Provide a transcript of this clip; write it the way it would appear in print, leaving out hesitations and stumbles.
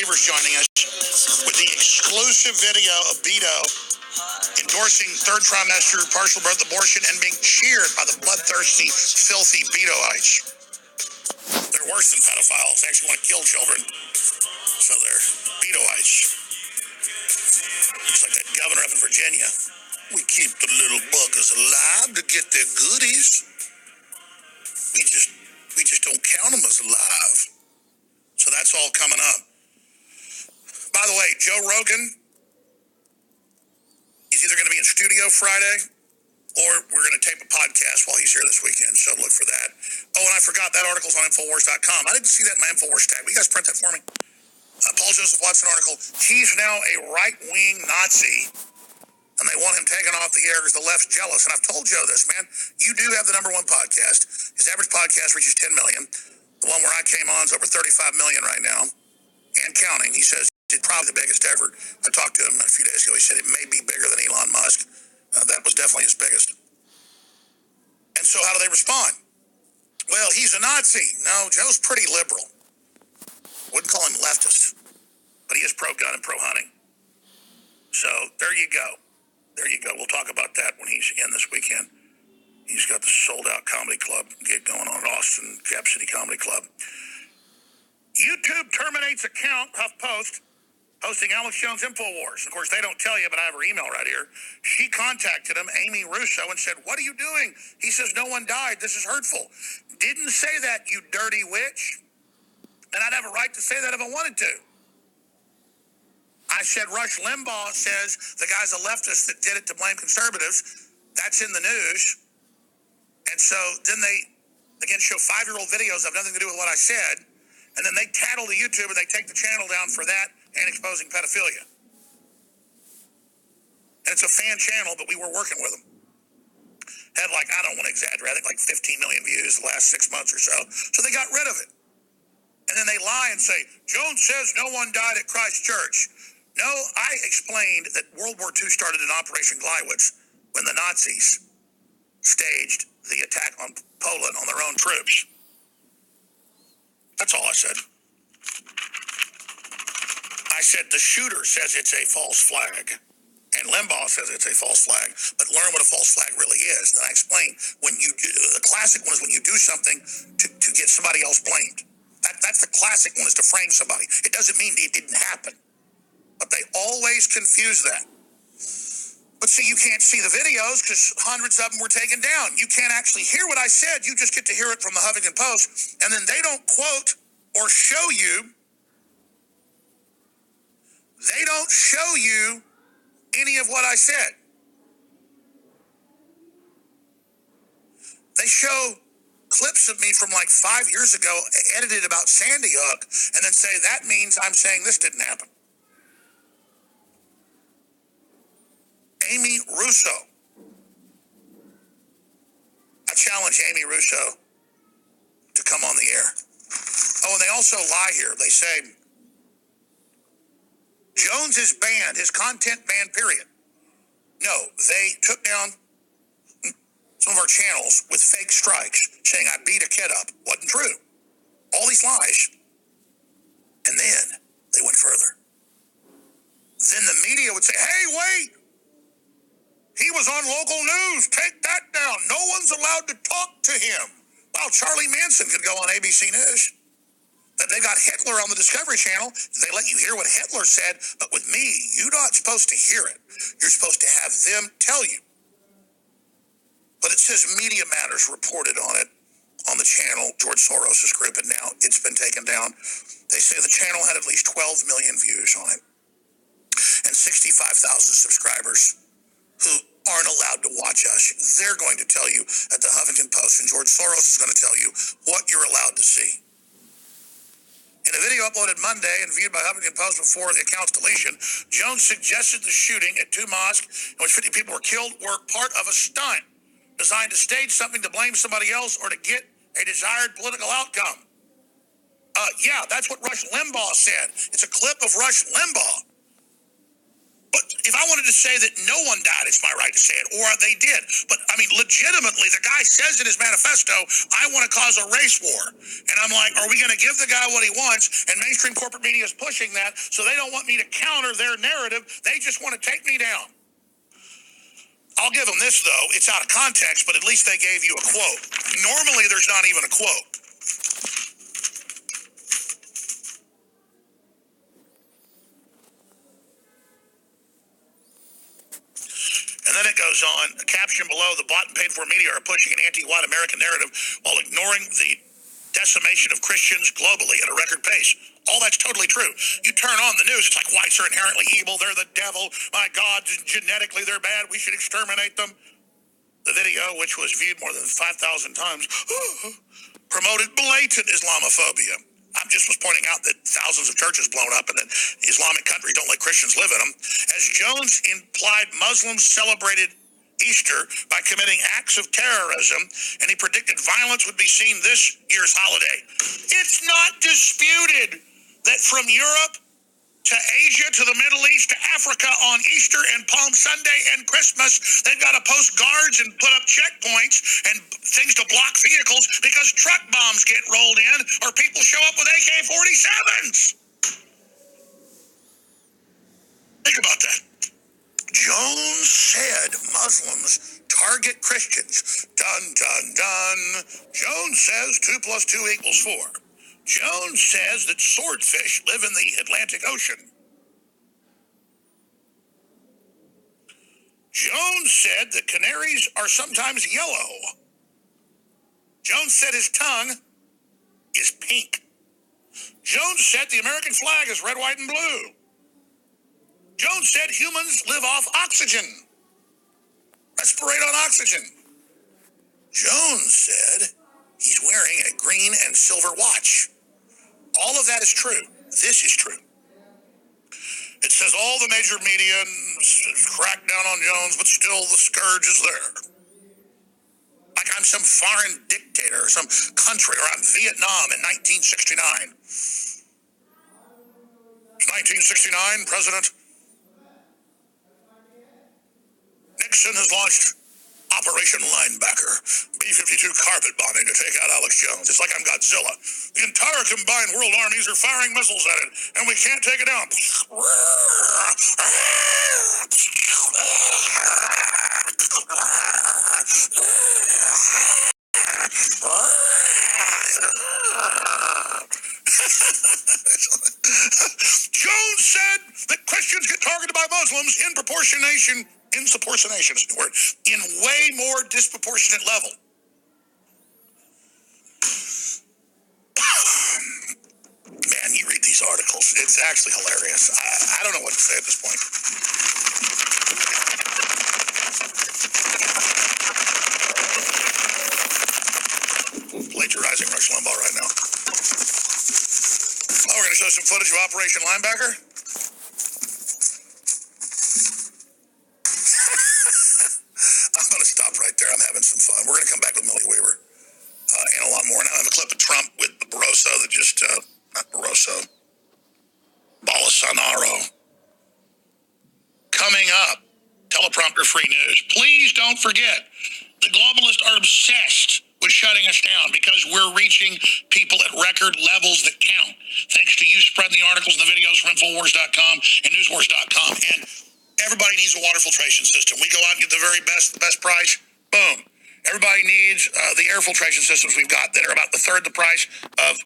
Weaver's joining us with the exclusive video of Beto endorsing third trimester partial birth abortion and being cheered by the bloodthirsty, filthy Betoites. They're worse than pedophiles. They actually want to kill children. So they're Betoites. It's like that governor up in Virginia. We keep the little buggers alive to get their goodies. We just don't count them as alive. So that's all coming up. By the way, Joe Rogan is either going to be in studio Friday or we're going to tape a podcast while he's here this weekend. So look for that. Oh, and I forgot that article's on Infowars.com. I didn't see that in my Infowars tab. Will you guys print that for me? Paul Joseph Watson article. He's now a right-wing Nazi, and they want him taken off the air because the left's jealous. And I've told Joe this, man. You do have the #1 podcast. His average podcast reaches 10 million. The one where I came on is over 35 million right now and counting. He says it's probably the biggest ever. I talked to him a few days ago. He said it may be bigger than Elon Musk. That was definitely his biggest. And so how do they respond? Well, he's a Nazi. No, Joe's pretty liberal. Wouldn't call him leftist, but he is pro-gun and pro-hunting. So there you go. There you go. We'll talk about that when he's in this weekend. He's got the sold-out comedy club gig going on at Austin Cap City Comedy Club. YouTube terminates account, HuffPost, hosting Alex Jones Infowars. Of course, they don't tell you, but I have her email right here. She contacted him, Amy Russo, and said, "What are you doing?" He says, "No one died. This is hurtful." Didn't say that, you dirty witch. And I'd have a right to say that if I wanted to. I said Rush Limbaugh says the guy's a leftist that did it to blame conservatives. That's in the news. And so then they, again, show 5-year-old videos have nothing to do with what I said. And then they tattle to YouTube and they take the channel down for that and exposing pedophilia. And it's a fan channel, but we were working with them. Had I don't want to exaggerate, I think 15 million views the last 6 months or so. So they got rid of it. And then they lie and say, Jones says no one died at Christ Church. No, I explained that World War II started in Operation Gleiwitz when the Nazis staged the attack on Poland on their own troops. That's all I said. I said the shooter says it's a false flag. And Limbaugh says it's a false flag. But learn what a false flag really is. Then I explained the classic one is when you do something to get somebody else blamed. That's the classic one, is to frame somebody. It doesn't mean it didn't happen. But they always confuse that. But see, you can't see the videos because hundreds of them were taken down. You can't actually hear what I said. You just get to hear it from the Huffington Post. And then they don't quote or show you. They don't show you any of what I said. They show clips of me from 5 years ago, edited about Sandy Hook, and then say that means I'm saying this didn't happen. Amy Russo. I challenge Amy Russo to come on the air. Oh, and they also lie here. They say Jones is banned, his content banned, period. No, they took down some of our channels with fake strikes saying I beat a kid up. Wasn't true. All these lies. And then they went further. Then the media would say, hey, wait. He was on local news. Take that down. No one's allowed to talk to him. Well, Charlie Manson could go on ABC News. That they got Hitler on the Discovery Channel. They let you hear what Hitler said. But with me, you're not supposed to hear it. You're supposed to have them tell you. But it says Media Matters reported on it on the channel, George Soros' group, and now it's been taken down. They say the channel had at least 12 million views on it and 65,000 subscribers who aren't allowed to watch us. They're going to tell you at the Huffington Post, and George Soros is going to tell you what you're allowed to see. In a video uploaded Monday and viewed by Huffington Post before the account's deletion, Jones suggested the shooting at 2 mosques in which 50 people were killed were part of a stunt designed to stage something to blame somebody else or to get a desired political outcome. Yeah, that's what Rush Limbaugh said. It's a clip of Rush Limbaugh. But if I wanted to say that no one died, it's my right to say it, or they did. But, I mean, legitimately, the guy says in his manifesto, I want to cause a race war. And I'm like, are we going to give the guy what he wants? And mainstream corporate media is pushing that, so they don't want me to counter their narrative. They just want to take me down. I'll give them this, though. It's out of context, but at least they gave you a quote. Normally, there's not even a quote. And then it goes on, a caption below, the bought and paid for media are pushing an anti-white American narrative while ignoring the decimation of Christians globally at a record pace. All that's totally true. You turn on the news, it's like whites are inherently evil, they're the devil, my God, genetically they're bad, we should exterminate them. The video, which was viewed more than 5,000 times, promoted blatant Islamophobia. I just was pointing out that thousands of churches blown up and that Islamic countries don't let Christians live in them. As Jones implied, Muslims celebrated Easter by committing acts of terrorism, and he predicted violence would be seen this year's holiday. It's not disputed that from Europe to Asia, to the Middle East, to Africa on Easter and Palm Sunday and Christmas, they've got to post guards and put up checkpoints and things to block vehicles because truck bombs get rolled in or people show up with AK-47s. Think about that. Jones said Muslims target Christians. Dun, dun, dun. Jones says 2 + 2 = 4. Jones says that swordfish live in the Atlantic Ocean. Jones said that canaries are sometimes yellow. Jones said his tongue is pink. Jones said the American flag is red, white, and blue. Jones said humans live off oxygen. Respirate on oxygen. Jones said he's wearing a green and silver watch. All of that is true. This is true. It says all the major media cracked down on Jones, but still the scourge is there. Like I'm some foreign dictator or some country, or I'm Vietnam in 1969. 1969, President Nixon has launched Operation Linebacker, B-52 carpet bombing to take out Alex Jones. It's like I'm Godzilla. The entire combined world armies are firing missiles at it, and we can't take it down. Jones said that Christians get targeted by Muslims in proportionation is the word, in way more disproportionate level. Man, you read these articles, it's actually hilarious. I don't know what to say at this point. Plagiarizing Rush Limbaugh right now. Oh, we're going to show some footage of Operation Linebacker. I'm going to stop right there. I'm having some fun. We're going to come back with Millie Weaver and a lot more. Now I have a clip of Trump with Barroso that just, not Barroso, Bolsonaro. Coming up, teleprompter free news. Please don't forget, the globalists are obsessed with shutting us down because we're reaching people at record levels that count. Thanks to you spreading the articles and the videos from Infowars.com and Newswars.com. And everybody needs a water filtration system. We go out and get the very best, the best price. Boom. Everybody needs the air filtration systems we've got that are about a third the price of